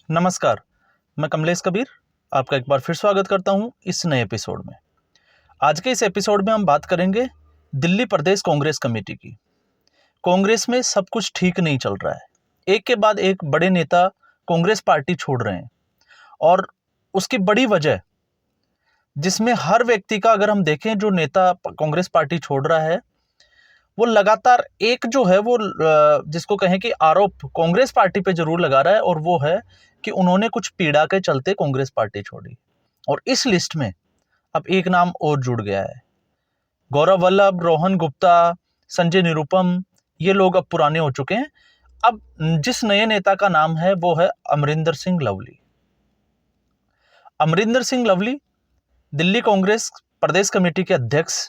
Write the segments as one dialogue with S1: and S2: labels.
S1: नमस्कार, मैं कमलेश कबीर आपका एक बार फिर स्वागत करता हूं इस नए एपिसोड में। आज के इस एपिसोड में हम बात करेंगे दिल्ली प्रदेश कांग्रेस कमेटी की। कांग्रेस में सब कुछ ठीक नहीं चल रहा है। एक के बाद एक बड़े नेता कांग्रेस पार्टी छोड़ रहे हैं और उसकी बड़ी वजह, जिसमें हर व्यक्ति का अगर हम देखें, जो नेता कांग्रेस पार्टी छोड़ रहा है वो लगातार एक जो है वो जिसको कहें कि आरोप कांग्रेस पार्टी पे जरूर लगा रहा है, और वो है कि उन्होंने कुछ पीड़ा के चलते कांग्रेस पार्टी छोड़ी। और इस लिस्ट में अब एक नाम और जुड़ गया है। गौरव वल्लभ, रोहन गुप्ता, संजय निरुपम, ये लोग अब पुराने हो चुके हैं। अब जिस नए नेता का नाम है वो है अमरिंदर सिंह लवली। अमरिंदर सिंह लवली दिल्ली कांग्रेस प्रदेश कमेटी के अध्यक्ष,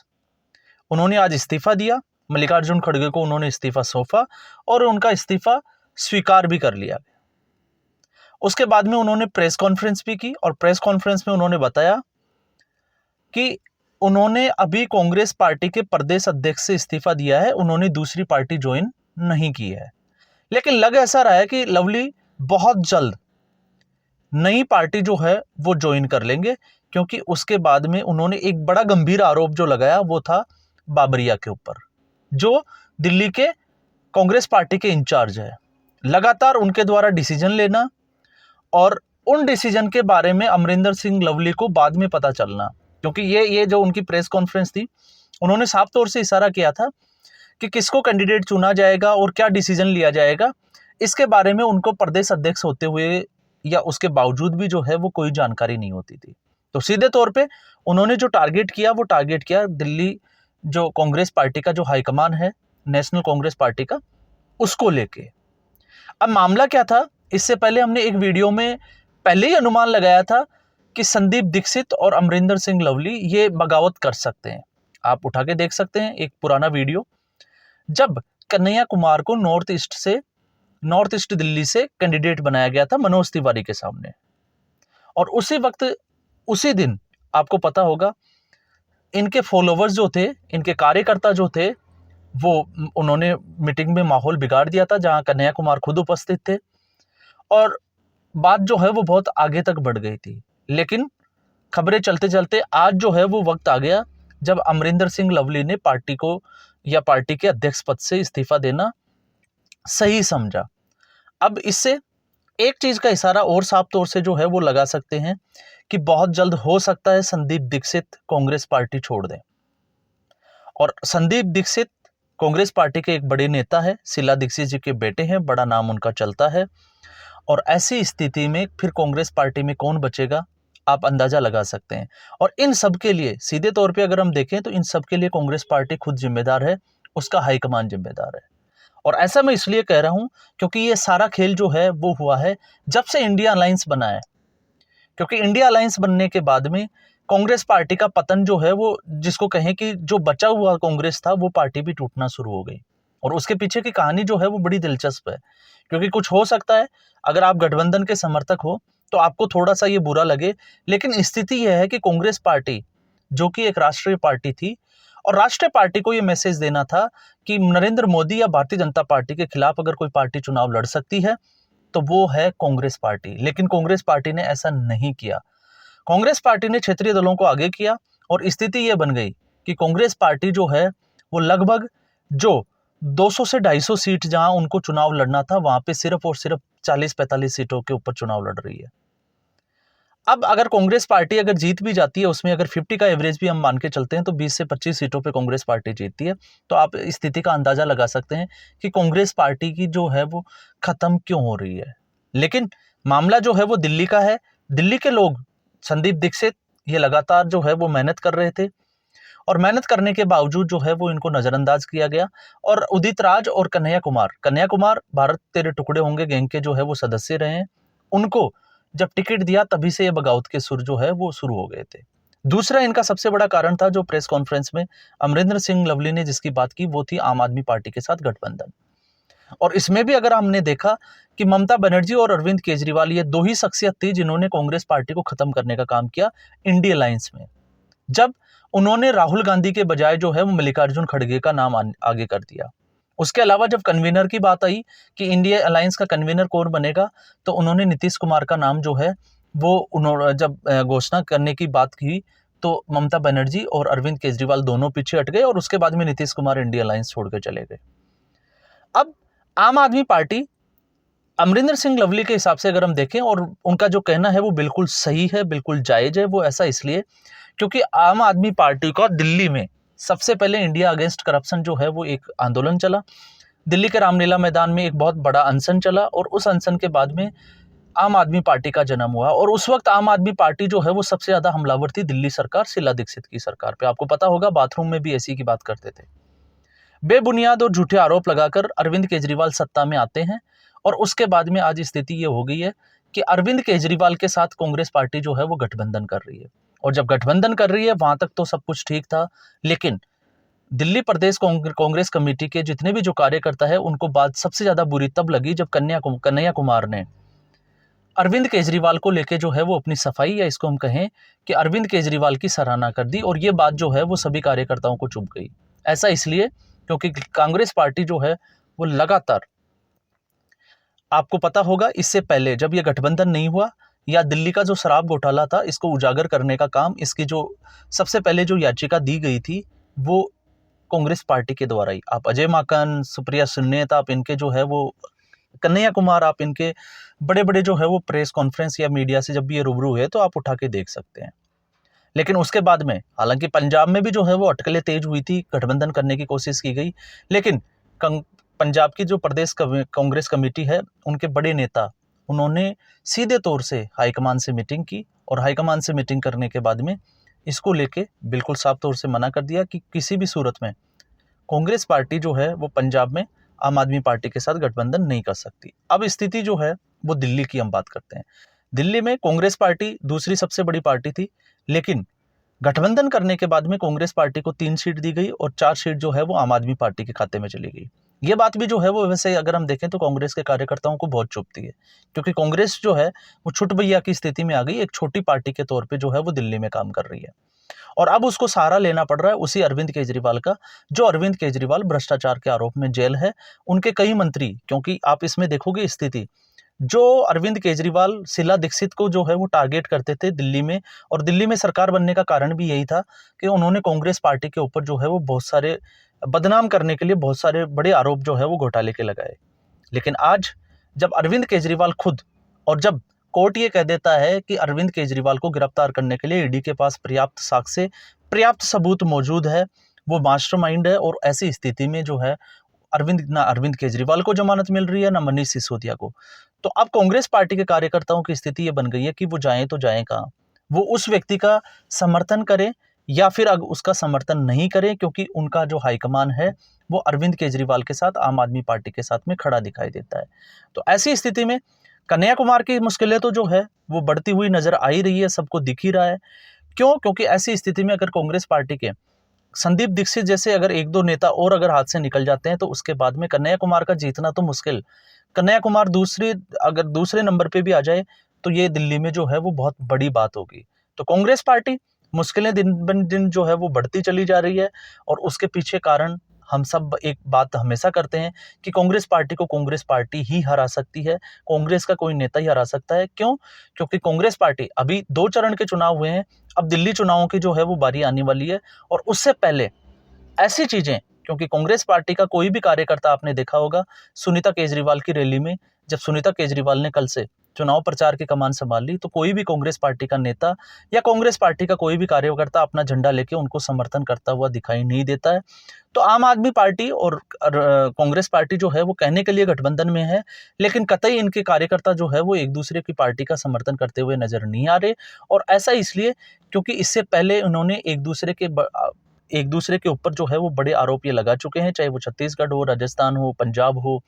S1: उन्होंने आज इस्तीफा दिया। मल्लिकार्जुन खड़गे को उन्होंने इस्तीफा सौंपा और उनका इस्तीफा स्वीकार भी कर लिया। उसके बाद में उन्होंने प्रेस कॉन्फ्रेंस भी की और प्रेस कॉन्फ्रेंस में उन्होंने बताया कि उन्होंने अभी कांग्रेस पार्टी के प्रदेश अध्यक्ष से इस्तीफा दिया है, उन्होंने दूसरी पार्टी ज्वाइन नहीं की है। लेकिन लग ऐसा रहा है कि लवली बहुत जल्द नई पार्टी जो है वो ज्वाइन कर लेंगे, क्योंकि उसके बाद में उन्होंने एक बड़ा गंभीर आरोप जो लगाया वो था बाबरिया के ऊपर, जो दिल्ली के कांग्रेस पार्टी के इंचार्ज है। लगातार उनके द्वारा डिसीजन लेना और उन डिसीजन के बारे में अमरिंदर सिंह लवली को बाद में पता चलना, क्योंकि ये जो उनकी प्रेस कॉन्फ्रेंस थी, उन्होंने साफ तौर से इशारा किया था कि किसको कैंडिडेट चुना जाएगा और क्या डिसीजन लिया जाएगा, इसके बारे में उनको प्रदेश अध्यक्ष होते हुए या उसके बावजूद भी जो है वो कोई जानकारी नहीं होती थी। तो सीधे तौर पे उन्होंने जो टारगेट किया वो टारगेट किया दिल्ली जो कांग्रेस पार्टी का जो हाईकमान है नेशनल कांग्रेस पार्टी का, उसको लेके। अब मामला क्या था, इससे पहले हमने एक वीडियो में पहले ही अनुमान लगाया था कि संदीप दीक्षित और अमरिंदर सिंह लवली ये बगावत कर सकते हैं। आप उठा के देख सकते हैं एक पुराना वीडियो, जब कन्हैया कुमार को नॉर्थ ईस्ट दिल्ली से कैंडिडेट बनाया गया था मनोज तिवारी के सामने। और उसी वक्त, उसी दिन आपको पता होगा, इनके फॉलोवर्स जो थे, इनके कार्यकर्ता जो थे, वो उन्होंने मीटिंग में माहौल बिगाड़ दिया था जहां कन्हैया कुमार खुद उपस्थित थे, और बात जो है वो बहुत आगे तक बढ़ गई थी। लेकिन खबरें चलते चलते आज जो है वो वक्त आ गया जब अमरिंदर सिंह लवली ने पार्टी को या पार्टी के अध्यक्ष पद से इस्तीफा देना सही समझा। अब इससे एक चीज का इशारा और साफ तौर से जो है वो लगा सकते हैं कि बहुत जल्द हो सकता है संदीप दीक्षित कांग्रेस पार्टी छोड़ दें। और संदीप दीक्षित कांग्रेस पार्टी के एक बड़े नेता है, शीला दीक्षित जी के बेटे हैं, बड़ा नाम उनका चलता है। और ऐसी स्थिति में फिर कांग्रेस पार्टी में कौन बचेगा, आप अंदाजा लगा सकते हैं। और इन सब के लिए सीधे तौर पे अगर हम देखें तो इन सब के लिए कांग्रेस पार्टी खुद जिम्मेदार है, उसका हाईकमान जिम्मेदार है। और ऐसा मैं इसलिए कह रहा हूं क्योंकि ये सारा खेल जो है वो हुआ है जब से इंडिया अलायंस बना है। क्योंकि इंडिया अलायंस बनने के बाद में कांग्रेस पार्टी का पतन जो है वो, जिसको कहें कि जो बचा हुआ कांग्रेस था, वो पार्टी भी टूटना शुरू हो गई। और उसके पीछे की कहानी जो है वो बड़ी दिलचस्प है, क्योंकि कुछ हो सकता है अगर आप गठबंधन के समर्थक हो तो आपको थोड़ा सा ये बुरा लगे, लेकिन स्थिति यह है कि कांग्रेस पार्टी जो कि एक राष्ट्रीय पार्टी थी, और राष्ट्रीय पार्टी को ये मैसेज देना था कि नरेंद्र मोदी या भारतीय जनता पार्टी के खिलाफ अगर कोई पार्टी चुनाव लड़ सकती है तो वो है कांग्रेस पार्टी। लेकिन कांग्रेस पार्टी ने ऐसा नहीं किया। कांग्रेस पार्टी ने क्षेत्रीय दलों को आगे किया और स्थिति यह बन गई कि कांग्रेस पार्टी जो है वो लगभग जो 200 से 250 सीट जहां उनको चुनाव लड़ना था, वहां पे सिर्फ और सिर्फ 40-45 सीटों के ऊपर चुनाव लड़ रही है। अब अगर कांग्रेस पार्टी अगर जीत भी जाती है, उसमें अगर 50 का एवरेज भी हम मान के चलते हैं तो 20 से 25 सीटों पे कांग्रेस पार्टी जीतती है। तो आप स्थिति का अंदाजा लगा सकते हैं कि कांग्रेस पार्टी की जो है वो खत्म क्यों हो रही है। लेकिन मामला जो है वो दिल्ली का है। दिल्ली के लोग, संदीप दीक्षित, ये लगातार जो है वो मेहनत कर रहे थे, और मेहनत करने के बावजूद जो है वो इनको नजरअंदाज किया गया। और उदित राज और कन्हैया कुमार भारत तेरे टुकड़े होंगे गैंग के जो है वो सदस्य रहे हैं, उनको जब टिकट दिया तभी से ये बगावत के सुर जो है वो शुरू हो गए थे। दूसरा इनका सबसे बड़ा कारण था, जो प्रेस कॉन्फ्रेंस में अमरिंदर सिंह लवली ने जिसकी बात की, वो थी आम आदमी पार्टी के साथ गठबंधन। और इसमें भी अगर हमने देखा कि ममता बनर्जी और अरविंद केजरीवाल, ये दो ही शख्सियत थी जिन्होंने कांग्रेस पार्टी को खत्म करने का काम किया इंडिया अलायंस में, जब उन्होंने राहुल गांधी के बजाय जो है वो मल्लिकार्जुन खड़गे का नाम आगे कर दिया। उसके अलावा जब कन्वीनर की बात आई कि इंडिया अलायंस का कन्वीनर कौन बनेगा, तो उन्होंने नीतीश कुमार का नाम जो है वो उन्होंने जब घोषणा करने की बात की, तो ममता बनर्जी और अरविंद केजरीवाल दोनों पीछे हट गए और उसके बाद में नीतीश कुमार इंडिया अलायंस छोड़ के चले गए। अब आम आदमी पार्टी अमरिंदर सिंह लवली के हिसाब से अगर हम देखें, और उनका जो कहना है वो बिल्कुल सही है, बिल्कुल जायज है। वो ऐसा इसलिए क्योंकि आम आदमी पार्टी का दिल्ली में सबसे पहले इंडिया अगेंस्ट करप्शन जो है वो एक आंदोलन चला। दिल्ली के रामलीला मैदान में एक बहुत बड़ा अनशन चला और उस अनशन के बाद में आम आदमी पार्टी का जन्म हुआ। और उस वक्त आम आदमी पार्टी जो है वो सबसे ज्यादा हमलावर थी दिल्ली सरकार, शीला दीक्षित की सरकार पे। आपको पता होगा बाथरूम में भी ऐसी की बात करते थे। बेबुनियाद और झूठे आरोप लगाकर अरविंद केजरीवाल सत्ता में आते हैं और उसके बाद में आज स्थिति ये हो गई है कि अरविंद केजरीवाल के साथ कांग्रेस पार्टी जो है वो गठबंधन कर रही है। और जब गठबंधन कर रही है वहां तक तो सब कुछ ठीक था, लेकिन दिल्ली प्रदेश कांग्रेस कमेटी के जितने भी जो कार्यकर्ता है उनको बात सबसे ज्यादा बुरी तब लगी जब कन्हैया कुमार ने अरविंद केजरीवाल को लेके जो है वो अपनी सफाई, या इसको हम कहें कि अरविंद केजरीवाल की सराहना कर दी। और ये बात जो है वो सभी कार्यकर्ताओं को चुभ गई। ऐसा इसलिए क्योंकि कांग्रेस पार्टी जो है वो लगातार, आपको पता होगा इससे पहले जब ये गठबंधन नहीं हुआ या दिल्ली का जो शराब घोटाला था इसको उजागर करने का काम, इसकी जो सबसे पहले जो याचिका दी गई थी वो कांग्रेस पार्टी के द्वारा ही। आप अजय माकन, सुप्रिया सुन्नेत, आप इनके जो है वो कन्हैया कुमार, आप इनके बड़े बड़े जो है वो प्रेस कॉन्फ्रेंस या मीडिया से जब भी ये रूबरू हुए तो आप उठा के देख सकते हैं। लेकिन उसके बाद में हालांकि पंजाब में भी जो है वो अटकलें तेज हुई थी, गठबंधन करने की कोशिश की गई, लेकिन पंजाब की जो प्रदेश कांग्रेस कमेटी है उनके बड़े नेता उन्होंने सीधे तौर से हाईकमान से मीटिंग की और हाईकमान से मीटिंग करने के बाद में इसको लेके बिल्कुल साफ तौर से मना कर दिया कि किसी भी सूरत में कांग्रेस पार्टी जो है वो पंजाब में आम आदमी पार्टी के साथ गठबंधन नहीं कर सकती। अब स्थिति जो है वो दिल्ली की हम बात करते हैं। दिल्ली में कांग्रेस पार्टी दूसरी सबसे बड़ी पार्टी थी, लेकिन गठबंधन करने के बाद में कांग्रेस पार्टी को 3 सीट दी गई और 4 सीट जो है वो आम आदमी पार्टी के खाते में चली गई। ये बात भी जो है वो वैसे अगर हम देखें तो कांग्रेस के कार्यकर्ताओं को बहुत चुभती है, क्योंकि कांग्रेस जो है वो छुटभैया की स्थिति में आ गई, एक छोटी पार्टी के तौर पे जो है वो दिल्ली में काम कर रही है। और अब उसको सहारा लेना पड़ रहा है उसी अरविंद केजरीवाल का, जो अरविंद केजरीवाल भ्रष्टाचार के आरोप में जेल है। उनके कई मंत्री, क्योंकि आप इसमें देखोगे स्थिति, जो अरविंद केजरीवाल शीला दीक्षित को जो है वो टारगेट करते थे दिल्ली में, और दिल्ली में सरकार बनने का कारण भी यही था कि उन्होंने कांग्रेस पार्टी के ऊपर जो है वो बहुत सारे बदनाम करने के लिए बहुत सारे बड़े आरोप जो है वो घोटाले के लगाए। लेकिन आज जब अरविंद केजरीवाल खुद, और जब कोर्ट ये कह देता है कि अरविंद केजरीवाल को गिरफ्तार करने के लिए ईडी के पास पर्याप्त साक्ष्य, पर्याप्त सबूत मौजूद है, वो मास्टरमाइंड है, और ऐसी स्थिति में जो है ना अरविंद केजरीवाल को जमानत मिल रही है ना मनीष सिसोदिया को। तो अब कांग्रेस पार्टी के कार्यकर्ताओं की स्थिति ये बन गई है कि वो जाएं तो जाएं कहां, वो उस व्यक्ति का समर्थन करें या फिर उसका समर्थन नहीं करें, क्योंकि उनका जो हाईकमान है वो अरविंद केजरीवाल के साथ आम आदमी पार्टी के साथ में खड़ा दिखाई देता है। तो ऐसी स्थिति में कन्हैया कुमार की मुश्किलें तो जो है वो बढ़ती हुई नजर आ ही रही है, सबको दिख ही रहा है। क्यों? क्योंकि ऐसी स्थिति में अगर कांग्रेस पार्टी के संदीप दीक्षित जैसे अगर 1-2 नेता और अगर हाथ से निकल जाते हैं तो उसके बाद में कन्हैया कुमार का जीतना तो मुश्किल। कन्हैया कुमार अगर दूसरे नंबर पे भी आ जाए तो ये दिल्ली में जो है वो बहुत बड़ी बात होगी। तो कांग्रेस पार्टी मुश्किलें दिन ब दिन जो है वो बढ़ती चली जा रही है, और उसके पीछे कारण हम सब एक बात हमेशा करते हैं कि कांग्रेस पार्टी को कांग्रेस पार्टी ही हरा सकती है, कांग्रेस का कोई नेता ही हरा सकता है। क्यों? क्योंकि कांग्रेस पार्टी अभी 2 चरण के चुनाव हुए हैं, अब दिल्ली चुनावों की जो है वो बारी आने वाली है, और उससे पहले ऐसी चीजें, क्योंकि कांग्रेस पार्टी का कोई भी कार्यकर्ता आपने देखा होगा सुनीता केजरीवाल की रैली में, जब सुनीता केजरीवाल ने कल से चुनाव प्रचार की कमान संभाल ली तो कोई भी कांग्रेस पार्टी का नेता या कांग्रेस पार्टी का कोई भी कार्यकर्ता अपना झंडा लेके उनको समर्थन करता हुआ दिखाई नहीं देता है। तो आम आदमी पार्टी और कांग्रेस पार्टी जो है वो कहने के लिए गठबंधन में है, लेकिन कतई इनके कार्यकर्ता जो है वो एक दूसरे की पार्टी का समर्थन करते हुए नजर नहीं आ रहे। और ऐसा इसलिए क्योंकि इससे पहले उन्होंने एक दूसरे के ऊपर जो है वो बड़े आरोप ये लगा चुके हैं, चाहे वो छत्तीसगढ़ हो, राजस्थान हो, पंजाब हो,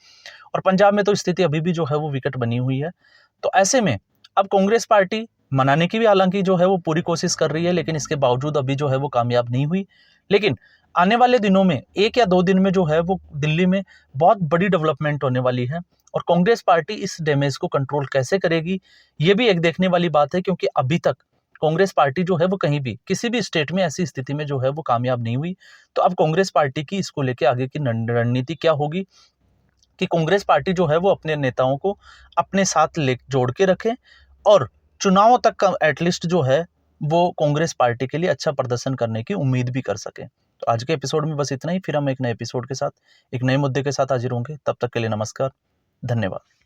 S1: और पंजाब में तो स्थिति अभी भी जो है वो विकट बनी हुई है। तो ऐसे में अब कांग्रेस पार्टी मनाने की भी हालांकि जो है वो पूरी कोशिश कर रही है, लेकिन इसके बावजूद अभी जो है वो कामयाब नहीं हुई। लेकिन आने वाले दिनों में 1 या 2 दिन में जो है वो दिल्ली में बहुत बड़ी डेवलपमेंट होने वाली है, और कांग्रेस पार्टी इस डैमेज को कंट्रोल कैसे करेगी ये भी एक देखने वाली बात है, क्योंकि अभी तक कांग्रेस पार्टी जो है वो कहीं भी किसी भी स्टेट में ऐसी स्थिति में जो है वो कामयाब नहीं हुई। तो अब कांग्रेस पार्टी की इसको लेके आगे की रणनीति क्या होगी कि कांग्रेस पार्टी जो है वो अपने नेताओं को अपने साथ ले जोड़ के रखे और चुनावों तक का एटलीस्ट जो है वो कांग्रेस पार्टी के लिए अच्छा प्रदर्शन करने की उम्मीद भी कर सके। तो आज के एपिसोड में बस इतना ही, फिर हम एक नए एपिसोड के साथ एक नए मुद्दे के साथ हाजिर होंगे। तब तक के लिए नमस्कार, धन्यवाद।